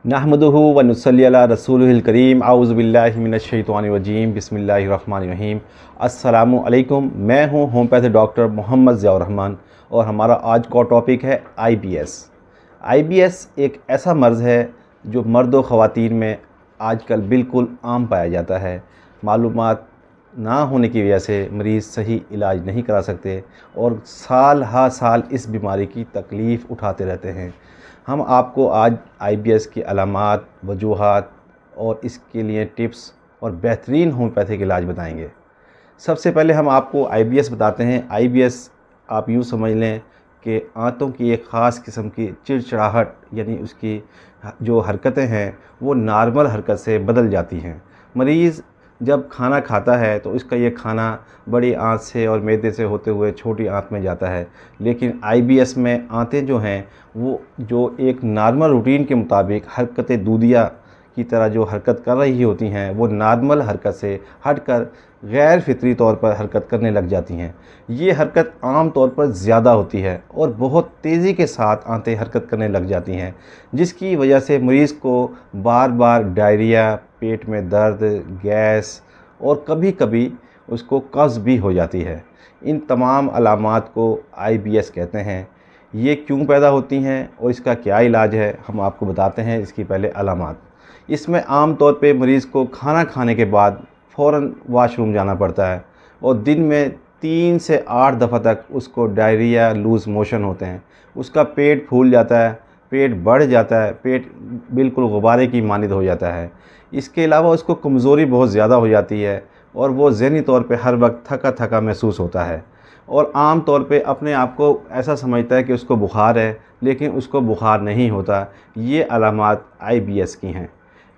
नहमदुहु व नुसल्ली अला रसूलिहिल करीम आऊज़ु बिल्लाहि मिनश शैतानिर रजीम बिस्मिल्लाहिर रहमानिर रहीम। अस्सलामु अलैकुम। मैं हूँ होम्योपैथी डॉक्टर मोहम्मद ज़ियाउर रहमान और हमारा आज का टॉपिक है आईबीएस। आईबीएस एक ऐसा मर्ज़ है जो मर्द व ख़वातीन में आजकल बिल्कुल आम पाया जाता है। मालूमात ना होने की वजह से मरीज़ सही इलाज नहीं करा सकते और साल हा साल इस बीमारी की तकलीफ़ उठाते रहते हैं। हम आपको आज आईबीएस की अलामात, वजूहात और इसके लिए टिप्स और बेहतरीन होम्योपैथिक इलाज बताएंगे। सबसे पहले हम आपको आईबीएस बताते हैं। आईबीएस आप यूँ समझ लें कि आंतों की एक ख़ास किस्म की चिड़चिड़ाहट यानी उसकी जो हरकतें हैं वो नॉर्मल हरकत से बदल जाती हैं। मरीज़ जब खाना खाता है तो इसका ये खाना बड़ी आंत से और मैदे से होते हुए छोटी आंत में जाता है, लेकिन आईबीएस में आंतें जो हैं वो जो एक नॉर्मल रूटीन के मुताबिक हरकतें दूधिया की तरह जो हरकत कर रही होती हैं वो नॉर्मल हरकत से हटकर गैर फितरी तौर पर हरकत करने लग जाती हैं। ये हरकत आम तौर पर ज़्यादा होती है और बहुत तेज़ी के साथ आंतें हरकत करने लग जाती हैं, जिसकी वजह से मरीज़ को बार बार डायरिया, पेट में दर्द, गैस और कभी कभी उसको कब्ज़ भी हो जाती है। इन तमाम अलामात को आईबीएस कहते हैं। ये क्यों पैदा होती हैं और इसका क्या इलाज है हम आपको बताते हैं। इसकी पहले अलामात, इसमें आम तौर पे मरीज़ को खाना खाने के बाद फ़ौरन वाशरूम जाना पड़ता है और दिन में 3 से 8 दफ़ा तक उसको डायरिया, लूज़ मोशन होते हैं। उसका पेट फूल जाता है, पेट बढ़ जाता है, पेट बिल्कुल गुब्बारे की मानिंद हो जाता है। इसके अलावा उसको कमज़ोरी बहुत ज़्यादा हो जाती है और वो ज़हनी तौर पे हर वक्त थका थका महसूस होता है और आम तौर पे अपने आप को ऐसा समझता है कि उसको बुखार है, लेकिन उसको बुखार नहीं होता। ये अलामात आईबीएस की हैं।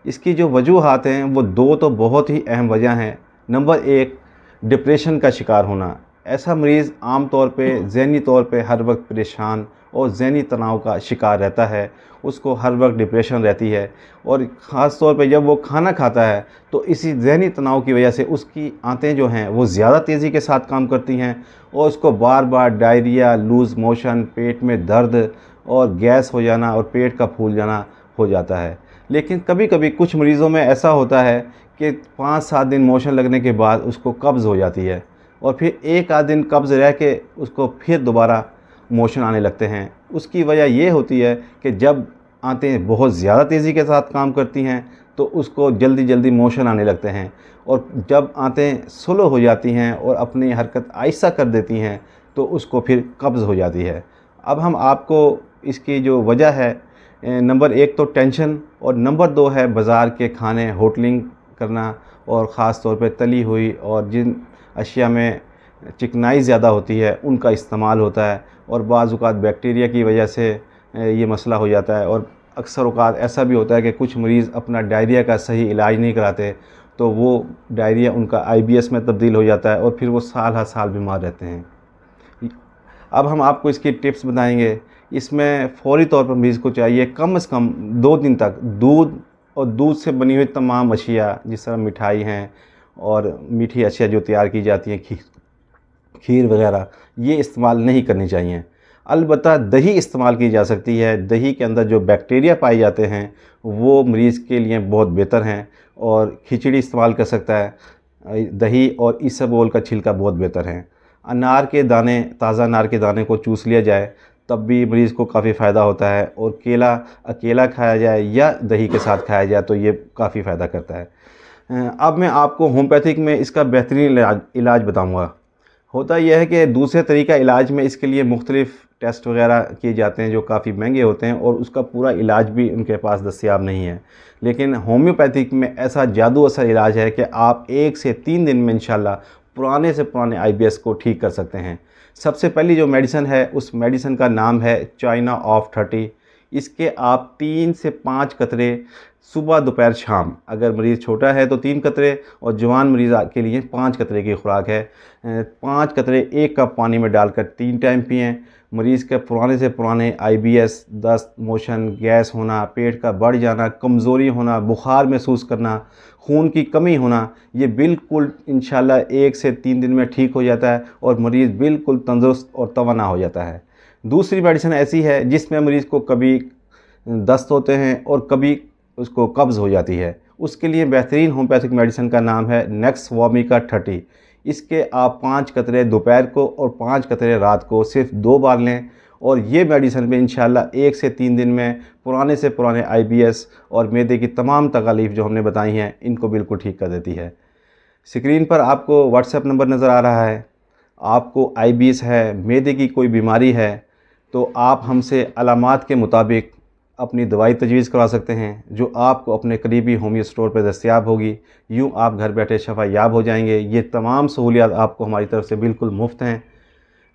इसकी जो वजूहात हैं वो दो तो बहुत ही अहम वजह हैं। नंबर एक, डिप्रेशन का शिकार होना। ऐसा मरीज़ आम तौर पे ज़हनी तौर पे हर वक्त परेशान और ज़हनी तनाव का शिकार रहता है। उसको हर वक्त डिप्रेशन रहती है और ख़ास तौर पे जब वो खाना खाता है तो इसी ज़हनी तनाव की वजह से उसकी आंतें जो हैं वो ज़्यादा तेज़ी के साथ काम करती हैं और उसको बार बार डायरिया, लूज़ मोशन, पेट में दर्द और गैस हो जाना और पेट का फूल जाना हो जाता है। लेकिन कभी कभी कुछ मरीज़ों में ऐसा होता है कि 5-7 दिन मोशन लगने के बाद उसको कब्ज़ हो जाती है और फिर एक आध दिन कब्ज़ रह के उसको फिर दोबारा मोशन आने लगते हैं। उसकी वजह ये होती है कि जब आंतें बहुत ज़्यादा तेज़ी के साथ काम करती हैं तो उसको जल्दी जल्दी मोशन आने लगते हैं और जब आंतें स्लो हो जाती हैं और अपनी हरकत आहिस्ता कर देती हैं तो उसको फिर कब्ज़ हो जाती है। अब हम आपको इसकी जो वजह है, नंबर एक तो टेंशन और नंबर दो है बाज़ार के खाने, होटलिंग करना और ख़ास तौर पे तली हुई और जिन अशिया में चिकनाई ज़्यादा होती है उनका इस्तेमाल होता है और बाज़ औक़ात बैक्टीरिया की वजह से ये मसला हो जाता है। और अक्सर औक़ात ऐसा भी होता है कि कुछ मरीज़ अपना डायरिया का सही इलाज नहीं कराते तो वो डायरिया उनका आईबीएस में तब्दील हो जाता है और फिर वो साल हर साल बीमार रहते हैं। अब हम आपको इसकी टिप्स बताएंगे। इसमें फ़ौरी तौर पर मरीज़ को चाहिए कम से कम 2 दिन तक दूध और दूध से बनी हुई तमाम अशिया, जिस तरह मिठाई हैं और मीठी अशिया जो तैयार की जाती हैं, खीर वगैरह, ये इस्तेमाल नहीं करनी चाहिए। अलबत्ता दही इस्तेमाल की जा सकती है। दही के अंदर जो बैक्टीरिया पाए जाते हैं वो मरीज़ के लिए बहुत बेहतर हैं और खिचड़ी इस्तेमाल कर सकता है। दही और इसबगोल का छिलका बहुत बेहतर है। अनार के दाने, ताज़ा अनार के दाने को चूस लिया जाए तब भी मरीज़ को काफ़ी फ़ायदा होता है और केला अकेला खाया जाए या दही के साथ खाया जाए तो ये काफ़ी फ़ायदा करता है। अब मैं आपको होम्योपैथिक में इसका बेहतरीन इलाज बताऊँगा। होता यह है कि दूसरे तरीका इलाज में इसके लिए मुख्तलिफ़ टेस्ट वगैरह किए जाते हैं जो काफ़ी महंगे होते हैं और उसका पूरा इलाज भी उनके पास दस्तयाब नहीं है। लेकिन होम्योपैथिक में ऐसा जादू असर इलाज है कि आप 1 से 3 दिन में इंशाल्लाह पुराने से पुराने आईबीएस को ठीक कर सकते हैं। सबसे पहली जो मेडिसिन है उस मेडिसिन का नाम है चाइना ऑफ 30। इसके आप 3 से 5 कतरे सुबह, दोपहर, शाम, अगर मरीज़ छोटा है तो 3 कतरे और जवान मरीज़ के लिए 5 कतरे की खुराक है। 5 कतरे 1 कप पानी में डालकर 3 टाइम पिएँ। मरीज़ के पुराने से पुराने आईबीएस, दस्त, मोशन, गैस होना, पेट का बढ़ जाना, कमज़ोरी होना, बुखार महसूस करना, खून की कमी होना, ये बिल्कुल इंशाल्लाह 1 से 3 दिन में ठीक हो जाता है और मरीज़ बिल्कुल तंदुरुस्त और तवाना हो जाता है। दूसरी मेडिसिन ऐसी है जिसमें मरीज़ को कभी दस्त होते हैं और कभी उसको कब्ज़ हो जाती है। उसके लिए बेहतरीन होम्योपैथिक मेडिसिन का नाम है नेक्सवार्मिका 30। इसके आप 5 कतरे दोपहर को और 5 कतरे रात को सिर्फ 2 बार लें और ये मेडिसिन भी इंशाल्लाह 1 से 3 दिन में पुराने से पुराने IBS और मैदे की तमाम तकलीफ़ जो हमने बताई हैं इनको बिल्कुल ठीक कर देती है। स्क्रीन पर आपको व्हाट्सएप नंबर नज़र आ रहा है। आपको IBS है, मैदे की कोई बीमारी है, तो आप हमसे अलामात के मुताबिक अपनी दवाई तजवीज़ करवा सकते हैं जो आपको अपने करीबी होमियो स्टोर पर दस्तयाब होगी। यूँ आप घर बैठे शफ़ा याब हो जाएंगे। ये तमाम सहूलियात आपको हमारी तरफ से बिल्कुल मुफ्त हैं।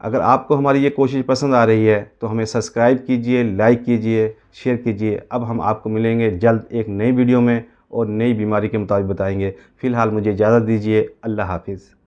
अगर आपको हमारी ये कोशिश पसंद आ रही है तो हमें सब्सक्राइब कीजिए, लाइक कीजिए, शेयर कीजिए। अब हम आपको मिलेंगे जल्द एक नई वीडियो में और नई बीमारी के मुताबिक बताएंगे। फ़िलहाल मुझे इजाज़त दीजिए। अल्लाह हाफ़िज़।